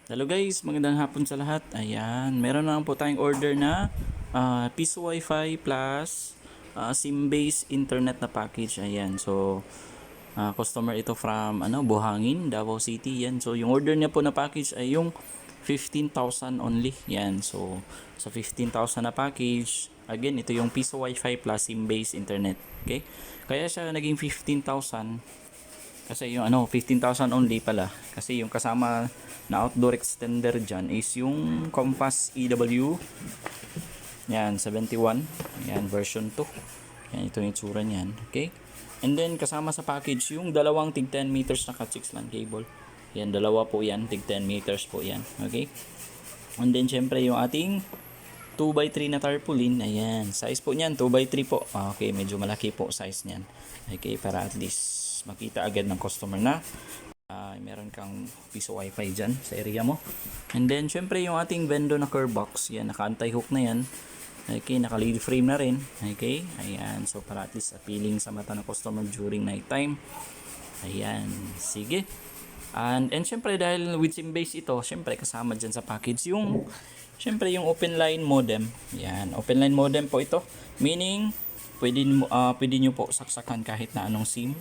Hello guys, magandang hapon sa lahat. Ayan, meron na lang po tayong order na Piso Wi-Fi plus SIM-based internet na package. Ayan, so customer ito from Buhangin, Davao City. Yan. So yung order niya po na package ay yung 15,000 only. Yan. So sa 15,000 na package, again, ito yung Piso Wi-Fi plus SIM-based internet. Okay? Kaya siya naging 15,000 kasi yung 15,000 only pala. Kasi yung kasama na outdoor extender dyan is yung Compass EW. Yan, 71. Yan, version 2. Yan, ito yung itsura niyan. Okay? And then, kasama sa package yung dalawang tig 10 meters na Cat6 LAN cable. Yan, dalawa po yan. Tig 10 meters po yan. Okay? And then, syempre, yung ating 2x3 na tarpaulin. Ayan, size po niyan 2x3 po. Okay, medyo malaki po size niyan. Okay, para at least makita agad ng customer na meron kang piso wifi dyan sa area mo. And then syempre yung ating Vendo na curve box, yan, naka anti-hook na yan. Okay, naka lead frame na rin. Okay, ayan, so para at least appealing sa mata ng customer during night time. Ayan, sige. And syempre dahil with SIM base ito, syempre kasama dyan sa package yung syempre yung open line modem. Yan, open line modem po ito. Meaning pwede nyo po saksakan kahit na anong SIM.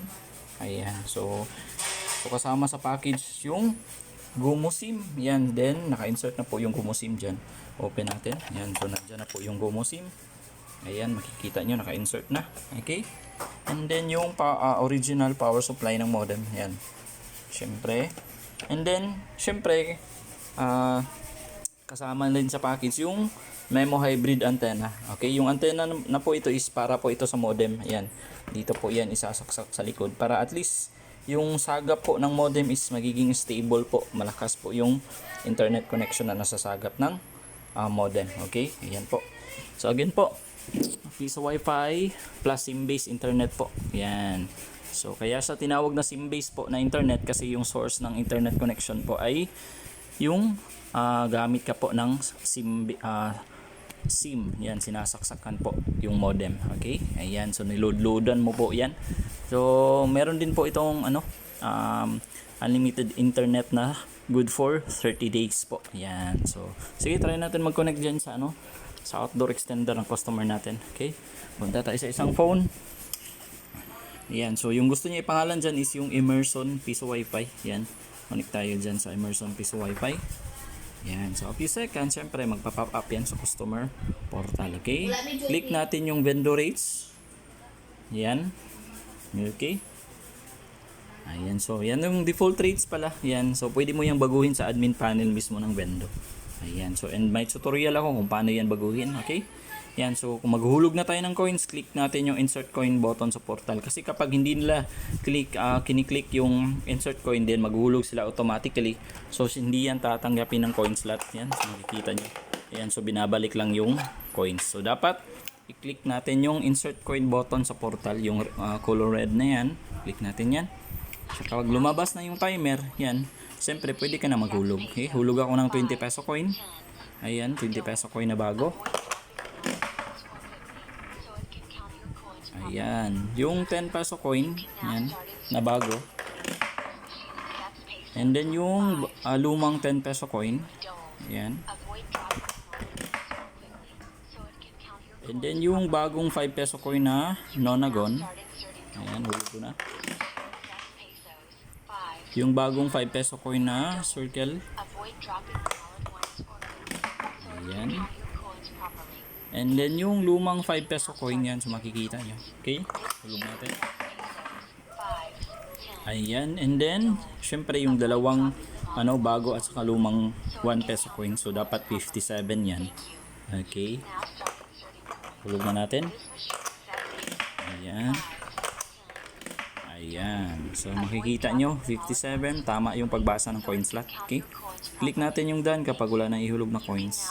Ayan, so kasama sa package yung Gomo SIM. Yan, then naka-insert na po yung Gomo SIM dyan. Open natin. Yan, so nandyan na po yung Gomo SIM. Ayan, makikita nyo naka-insert na. Okay? And then yung original power supply ng modem. Yan. Syempre. And then, syempre, kasama din sa package yung Memo hybrid antenna. Okay, yung antenna na po ito is para po ito sa modem. Ayan. Dito po yan isasaksak sa likod para at least yung sagap po ng modem is magiging stable po. Malakas po yung internet connection na nasasagap ng modem. Okay, ayan po. So again po, piso wifi plus SIM-based internet po. Ayan. So kaya sa tinawag na SIM-based po na internet kasi yung source ng internet connection po ay yung gamit ka po ng SIM. Yan, sinasaksakan po yung modem. Okay? Ayan, so niload-loadan mo po yan. So meron din po itong unlimited internet na good for 30 days po. Ayan. So sige, try natin mag-connect diyan sa sa outdoor extender ng customer natin. Okay? Punta tayo sa isang phone. Ayan, so yung gusto niya ipangalan dyan is yung Emerson Piso Wi-Fi. Ayan, connect tayo dyan sa Emerson Piso Wi-Fi. Ayan, so a few seconds, syempre magpa-pop up yan sa customer portal. Okay, click natin yung vendor rates. Ayan, okay. Ayan, so yan yung default rates pala. Ayan, so pwede mo yung baguhin sa admin panel mismo ng vendor. Ayan, so and may tutorial ako kung paano yan baguhin. Okay. Yan, so kung maghuhulog na tayo ng coins, click natin yung insert coin button sa portal. Kasi kapag hindi nila kiniklik yung insert coin, din maghuhulog sila automatically. So hindi yan tatanggapin ng coin slot. Yan, so makikita nyo. Yan, so binabalik lang yung coins. So dapat i-click natin yung insert coin button sa portal, yung color red na yan. Click natin yan. So kapag lumabas na yung timer, yan, siyempre pwede ka na maghulog. Okay, hulog ako ng 20 peso coin. Ayan, 20 peso coin na bago. Ayan, yung 10 peso coin, yan, na bago. And then yung lumang 10 peso coin, ayan. And then yung bagong 5 peso coin na nonagon, ayan, hulog ko na. Yung bagong 5 peso coin na circle, ayan. And then yung lumang 5 peso coin yan, so makikita nyo. Okay, hulog natin. Ayan, and then syempre yung dalawang bago at saka lumang 1 peso coin, so dapat 57 yan. Okay, hulog na natin. Ayan. Ayan, so makikita nyo 57, tama yung pagbasa ng coin slot. Okay, click natin yung done kapag wala nang ihulog na coins.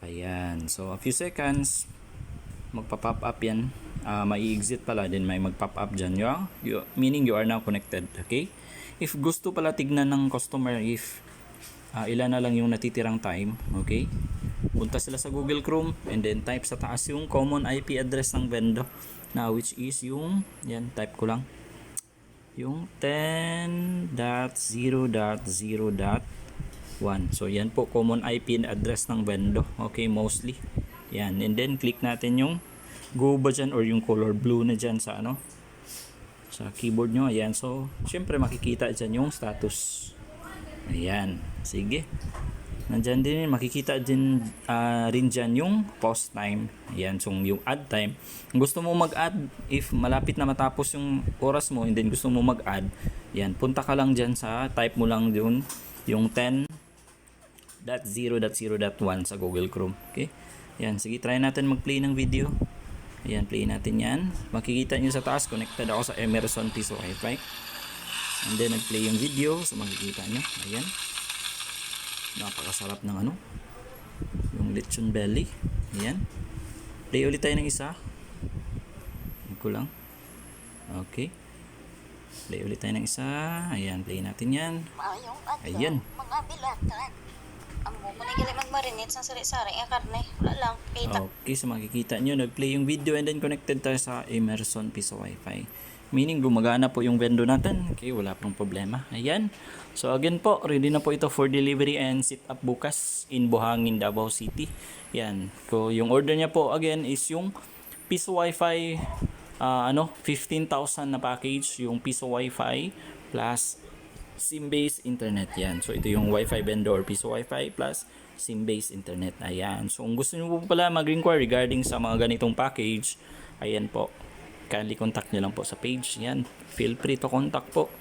Ayan, so a few seconds, magpa-pop up yan. May exit pala, din may mag-pop up dyan. Meaning you are now connected. Okay? If gusto pala tignan ng customer if ilan na lang yung natitirang time, okay? Punta sila sa Google Chrome and then type sa taas yung common IP address ng vendor na which is yung, yan, type ko lang. yung 10.0.0.1. So yan po common IP address ng vendor. Okay, mostly. Yan, and then click natin yung go ba dyan or yung color blue na dyan sa ano, sa keyboard nyo. Ayan, so syempre makikita dyan yung status. Ayan, sige. Nandyan din, makikita din rin dyan yung pause time. Ayan, so yung add time. Kung gusto mo mag-add, if malapit na matapos yung oras mo and then gusto mo mag-add, yan, punta ka lang dyan sa, type mo lang yun, yung 10.0.0.1 sa Google Chrome. Okay? Yan, sige, try natin mag-play ng video. Ayan, play natin yan. Makikita nyo sa taas, connected ako sa Emerson Piso Wi-Fi. And then, nag-play yung video. So, makikita nyo. Ayan. Napakasarap ng ano. Yung lechon belly. Ayan. Play ulit tayo ng isa. Ito lang. Okay. Play ulit tayo ng isa. Ayan, play natin yan. Ayan. Mga bilatan. Ang mo manigali magmarinate sa sari-sari ang karne. Wala lang. Kita. Okay, so makikita nyo, nag-play yung video and then connected tayo sa Emerson Piso Wi-Fi. Meaning, gumagana po yung vendor natin. Okay, wala pong problema. Ayan. So again po, ready na po ito for delivery and sit up bukas in Buhangin, Davao City. Yan. So yung order niya po again is yung Piso Wi-Fi 15,000 na package, yung Piso Wi-Fi plus SIM-based internet. Yan. So ito yung Wi-Fi vendor, Piso Wi-Fi plus SIM-based internet. Ayan. So kung gusto niyo po pala mag-inquire regarding sa mga ganitong package, ayan po. Kindly contact nyo lang po sa page. Yan. Feel free to contact po.